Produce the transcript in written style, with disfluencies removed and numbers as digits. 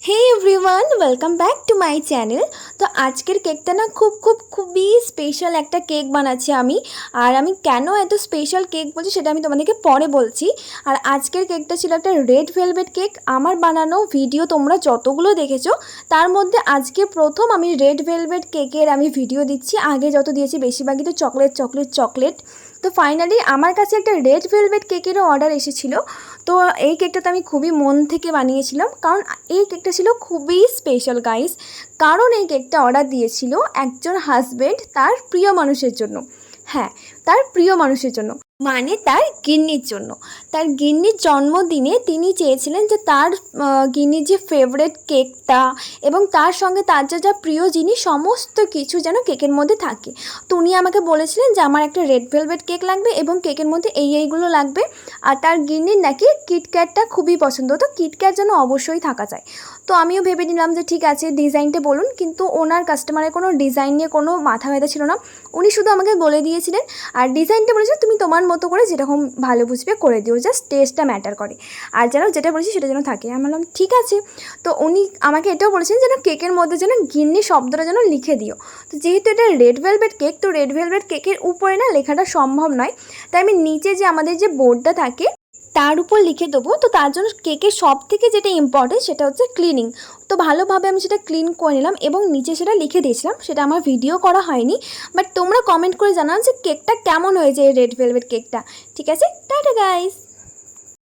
Hey everyone welcome back to my channel. तो आजकेर केकटा ना खूबই स्पेशल एक केक बनाচ্ছি আমি। আর আমি কেন এত স্পেশাল কেক বলছি সেটা আমি তোমাদেরকে পরে বলছি। আর আজকের কেকটা ছিল একটা রেড ভেলভেট কেক। আমার বানানো ভিডিও তোমরা যতগুলো দেখেছো তার মধ্যে আজকে প্রথম আমি রেড ভেলভেট কেকের আমি ভিডিও দিচ্ছি। আগে যত দিয়েছি বেশিরভাগই তো চকলেট চকলেট চকলেট। তো ফাইনালি আমার কাছে একটা রেড ভেলভেট কেকেরও অর্ডার এসেছিলো। তো এই কেকটা তো আমি খুবই মন থেকে বানিয়েছিলাম, কারণ এই কেকটা ছিল খুবই স্পেশাল গাইস। কারণ এই কেকটা অর্ডার দিয়েছিল একজন হাজব্যান্ড তার প্রিয় মানুষের জন্য। হ্যাঁ, তার প্রিয় মানুষের জন্য, মানে তার গিন্নির জন্য। তার গিন্নির জন্মদিনে তিনি চেয়েছিলেন যে তার গিন্নির যে ফেভারিট কেকটা এবং তার সঙ্গে তার যা যা প্রিয় জিনিস সমস্ত কিছু যেন কেকের মধ্যে থাকে। তো উনি আমাকে বলেছিলেন যে আমার একটা রেড ভেলভেট কেক লাগবে এবং কেকের মধ্যে এইগুলো লাগবে। আর তার গিন্নির নাকি কিটক্যাটটা খুবই পছন্দ, তো কিটক্যাট যেন অবশ্যই থাকা যায়। তো আমিও ভেবে নিলাম যে ঠিক আছে ডিজাইনটা বলুন, কিন্তু ওনার কাস্টমারের কোনো ডিজাইন নিয়ে কোনো মাথা ব্যথা ছিল না। উনি শুধু আমাকে বলে দিয়েছিলেন আর ডিজাইনটা বলেছে তুমি তোমার মতো করে যেরকম ভালো বুঝবে করে দিও, জাস্ট টেস্টটা ম্যাটার করে। আর যেন যেটা বলেছি সেটা যেন থাকে। আমি বললাম ঠিক আছে। তো উনি আমাকে এটাও বলেছেন যেন কেকের মধ্যে যেন গিন্নি শব্দটা যেন লিখে দিও। তো যেহেতু এটা রেড ভেলভেট কেক, তো রেড ভেলভেট কেকের উপরে না লেখাটা সম্ভব নয়, তাই আমি নিচে যে আমাদের যে বোর্ডটা থাকে তার উপর লিখে দেবো। তো তার জন্য কেকের সব থেকে যেটা ইম্পর্টেন্ট সেটা হচ্ছে ক্লিনিং। তো ভালোভাবে আমি সেটা ক্লিন করে নিলাম এবং নিচে সেটা লিখে দিয়েছিলাম। সেটা আমার ভিডিও করা হয়নি, বাট তোমরা কমেন্ট করে জানাও যে কেকটা কেমন হয়েছে এই রেড ভেলভেট কেকটা। ঠিক আছে, টাটা গাইস।